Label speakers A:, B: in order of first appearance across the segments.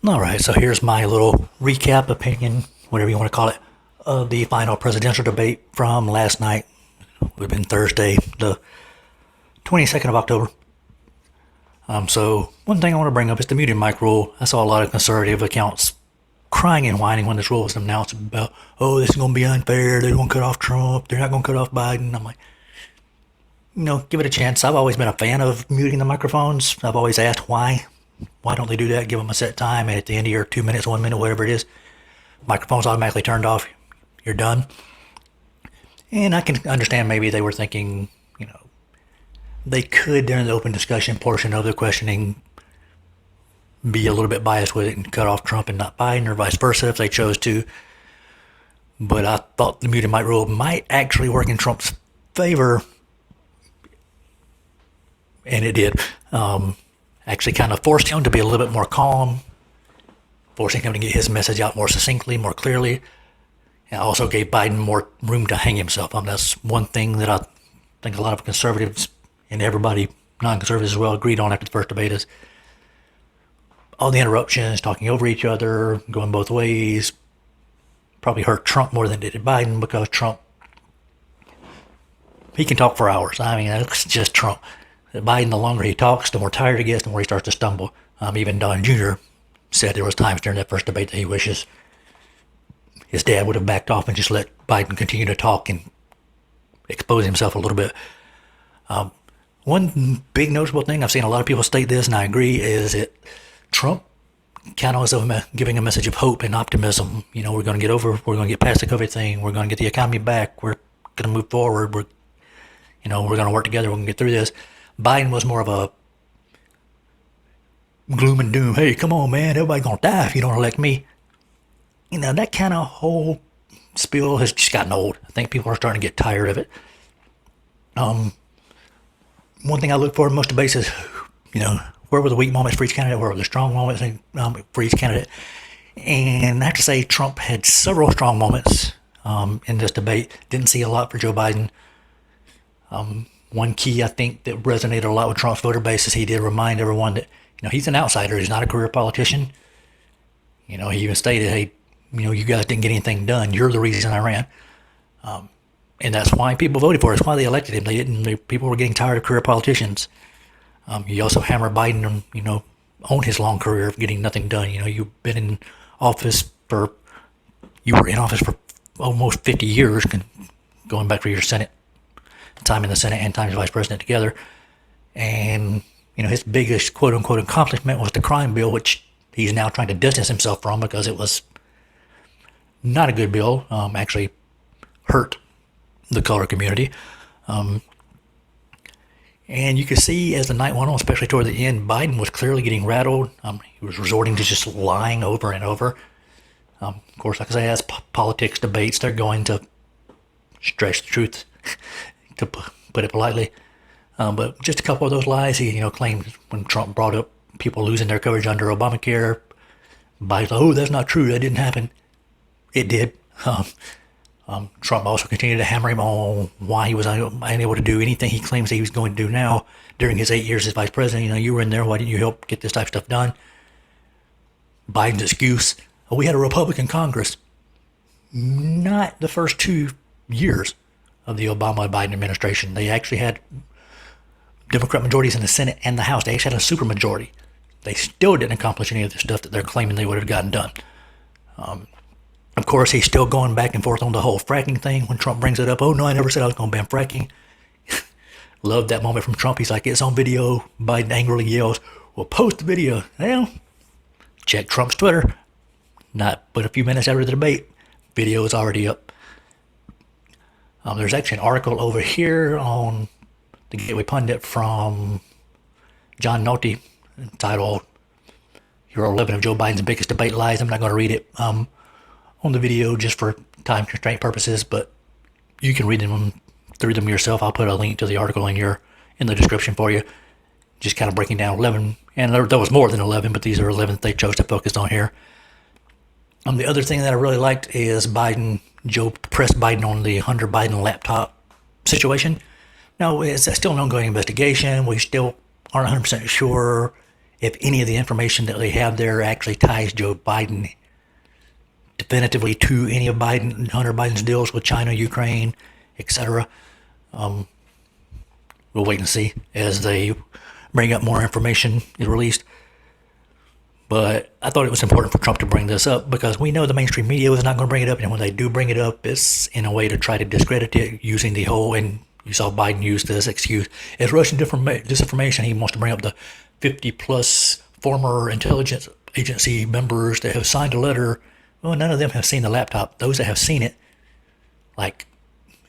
A: All right, so here's my little recap opinion, whatever you want to call it, of the final presidential debate from last night. It would have been Thursday, the 22nd of October. So one thing I want to bring up is the muted mic rule. I saw a lot of conservative accounts crying and whining when this rule was announced about, oh, this is going to be unfair. They're going to cut off Trump. They're not going to cut off Biden. I'm like, give it a chance. I've always been a fan of muting the microphones. I've always asked why. Why don't they do that? Give them a set time, and at the end of your 2 minutes, 1 minute, whatever it is, microphone's automatically turned off. You're done. And I can understand maybe they were thinking, they could, during the open discussion portion of the questioning, be a little bit biased with it and cut off Trump and not Biden, or vice versa if they chose to. But I thought the muted mic rule might actually work in Trump's favor, and it did. Actually kind of forced him to be a little bit more calm, forcing him to get his message out more succinctly, more clearly, and also gave Biden more room to hang himself. That's one thing that I think a lot of conservatives and everybody, non-conservatives as well, agreed on after the first debate is all the interruptions, talking over each other, going both ways, probably hurt Trump more than it did Biden, because Trump, he can talk for hours. That's just Trump. Biden, the longer he talks, the more tired he gets, the more he starts to stumble. Even Don Jr. said there was times during that first debate that he wishes his dad would have backed off and just let Biden continue to talk and expose himself a little bit. One big noticeable thing, I've seen a lot of people state this, and I agree, is that Trump kind of was giving a message of hope and optimism. We're going to get past the COVID thing. We're going to get the economy back. We're going to move forward. We're going to work together. We're going to get through this. Biden was more of a gloom and doom. Hey, come on, man. Everybody's going to die if you don't elect me. That kind of whole spiel has just gotten old. I think people are starting to get tired of it. One thing I look for in most debates is, where were the weak moments for each candidate? Where were the strong moments for each candidate? And I have to say, Trump had several strong moments in this debate. Didn't see a lot for Joe Biden. One key, I think, that resonated a lot with Trump's voter base is he did remind everyone that, he's an outsider. He's not a career politician. He even stated, hey, you guys didn't get anything done. You're the reason I ran. And that's why people voted for it. That's why they elected him. People were getting tired of career politicians. He also hammered Biden on his long career of getting nothing done. You've been in office you were in office for almost 50 years, going back for your time in the Senate and time as vice president together. And, his biggest quote unquote accomplishment was the crime bill, which he's now trying to distance himself from because it was not a good bill, actually hurt the color community. And you could see as the night went on, especially toward the end, Biden was clearly getting rattled. He was resorting to just lying over and over. Of course, like I say, as politics debates, they're going to stretch the truth, to put it politely. But just a couple of those lies he, claimed when Trump brought up people losing their coverage under Obamacare. Biden's like, oh, that's not true. That didn't happen. It did. Trump also continued to hammer him on why he was unable to do anything he claims he was going to do now during his 8 years as vice president. You were in there. Why didn't you help get this type of stuff done? Biden's excuse, oh, we had a Republican Congress. Not the first 2 years of the Obama-Biden administration. They actually had Democrat majorities in the Senate and the House. They actually had a supermajority. They still didn't accomplish any of the stuff that they're claiming they would have gotten done. Of course, he's still going back and forth on the whole fracking thing. When Trump brings it up, oh, no, I never said I was going to ban fracking. Love that moment from Trump. He's like, it's on video. Biden angrily yells, well, post the video. Well, check Trump's Twitter. Not but a few minutes after the debate, video is already up. There's actually an article over here on the Gateway Pundit from John Nolte entitled, Here are 11 of Joe Biden's biggest debate lies. I'm not going to read it on the video just for time constraint purposes, but you can read them through them yourself. I'll put a link to the article in the description for you. Just kind of breaking down 11, and there was more than 11, but these are 11 that they chose to focus on here. The other thing that I really liked is Joe pressed Biden on the Hunter Biden laptop situation. Now, it's still an ongoing investigation. We still aren't 100% sure if any of the information that they have there actually ties Joe Biden definitively to any of Hunter Biden's deals with China, Ukraine, etc. We'll wait and see as they bring up more information is released. But I thought it was important for Trump to bring this up because we know the mainstream media is not going to bring it up, and when they do bring it up, it's in a way to try to discredit it using the whole, and you saw Biden use this excuse, as Russian disinformation. He wants to bring up the 50 plus former intelligence agency members that have signed a letter. Well, none of them have seen the laptop. Those that have seen it, like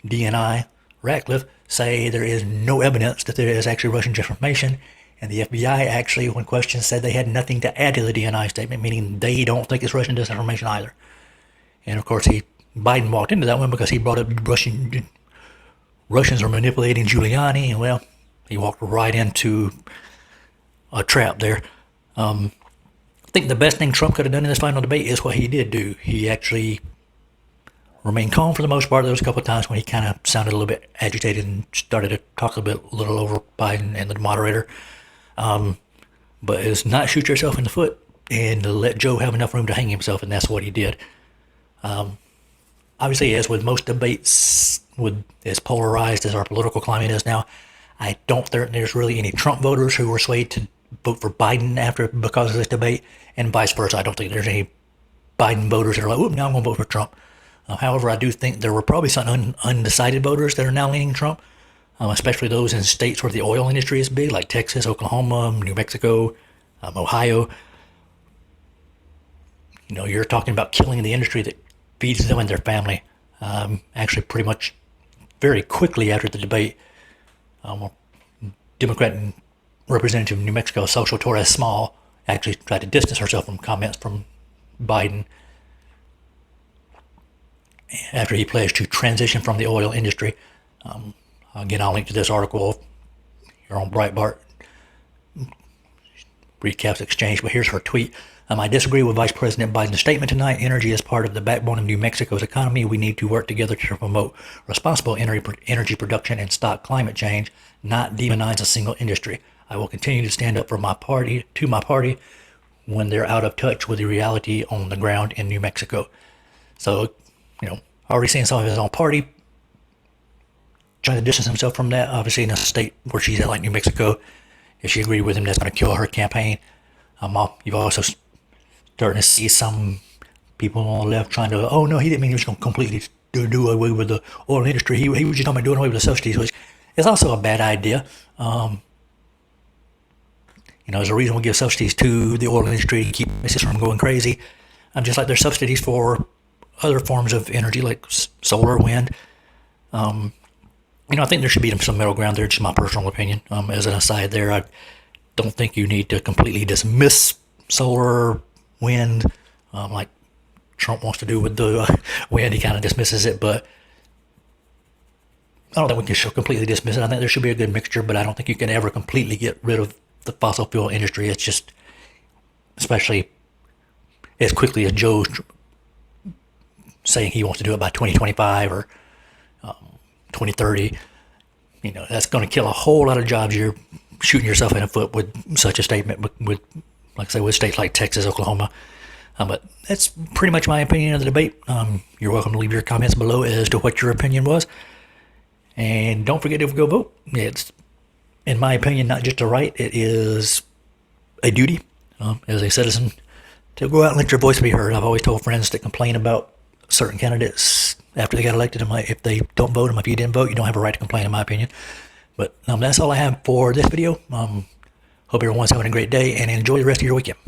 A: DNI, Ratcliffe, say there is no evidence that there is actually Russian disinformation. And the FBI actually, when questioned, said they had nothing to add to the DNI statement, meaning they don't think it's Russian disinformation either. And of course, Biden walked into that one because he brought up Russians are manipulating Giuliani, and well, he walked right into a trap there. I think the best thing Trump could have done in this final debate is what he did do. He actually remained calm for the most part. There was a couple of times when he kind of sounded a little bit agitated and started to talk a little over Biden and the moderator. But it's not shoot yourself in the foot and let Joe have enough room to hang himself, and that's what he did. Obviously, as with most debates, with as polarized as our political climate is now, I don't think there's really any Trump voters who were swayed to vote for Biden because of this debate, and vice versa. I don't think there's any Biden voters that are like, "Oop, now I'm going to vote for Trump." However, I do think there were probably some undecided voters that are now leaning Trump, especially those in states where the oil industry is big, like Texas, Oklahoma, New Mexico, Ohio. You're talking about killing the industry that feeds them and their family. Actually, pretty much very quickly after the debate, Democrat Representative of New Mexico, Social Torres Small, actually tried to distance herself from comments from Biden after he pledged to transition from the oil industry. Again, I'll link to this article here on Breitbart. Recaps exchange, but here's her tweet. I disagree with Vice President Biden's statement tonight. Energy is part of the backbone of New Mexico's economy. We need to work together to promote responsible energy production and stop climate change, not demonize a single industry. I will continue to stand up for my party, when they're out of touch with the reality on the ground in New Mexico. So, already seeing some of his own party trying to distance himself from that. Obviously, in a state where she's at, like New Mexico, if she agreed with him, that's going to kill her campaign. You've also starting to see some people on the left trying to, oh no, he didn't mean he was going to completely do away with the oil industry. He was just talking about doing away with the subsidies, which is also a bad idea. There's a reason we give subsidies to the oil industry to keep prices from going crazy. Just like there's subsidies for other forms of energy like solar, wind. I think there should be some middle ground there, just my personal opinion. As an aside there, I don't think you need to completely dismiss solar, wind, like Trump wants to do with the wind. He kind of dismisses it, but I don't think we can completely dismiss it. I think there should be a good mixture, but I don't think you can ever completely get rid of the fossil fuel industry. It's just, especially as quickly as Joe's saying he wants to do it by 2025 or 2030, that's going to kill a whole lot of jobs. You're shooting yourself in the foot with such a statement, with like I say, with states like Texas, Oklahoma. But that's pretty much my opinion of the debate. You're welcome to leave your comments below as to what your opinion was. And don't forget to go vote. It's, in my opinion, not just a right, it is a duty as a citizen to go out and let your voice be heard. I've always told friends that complain about certain candidates after they got elected, if they don't vote them, if you didn't vote, you don't have a right to complain, in my opinion. But that's all I have for this video. Hope everyone's having a great day and enjoy the rest of your weekend.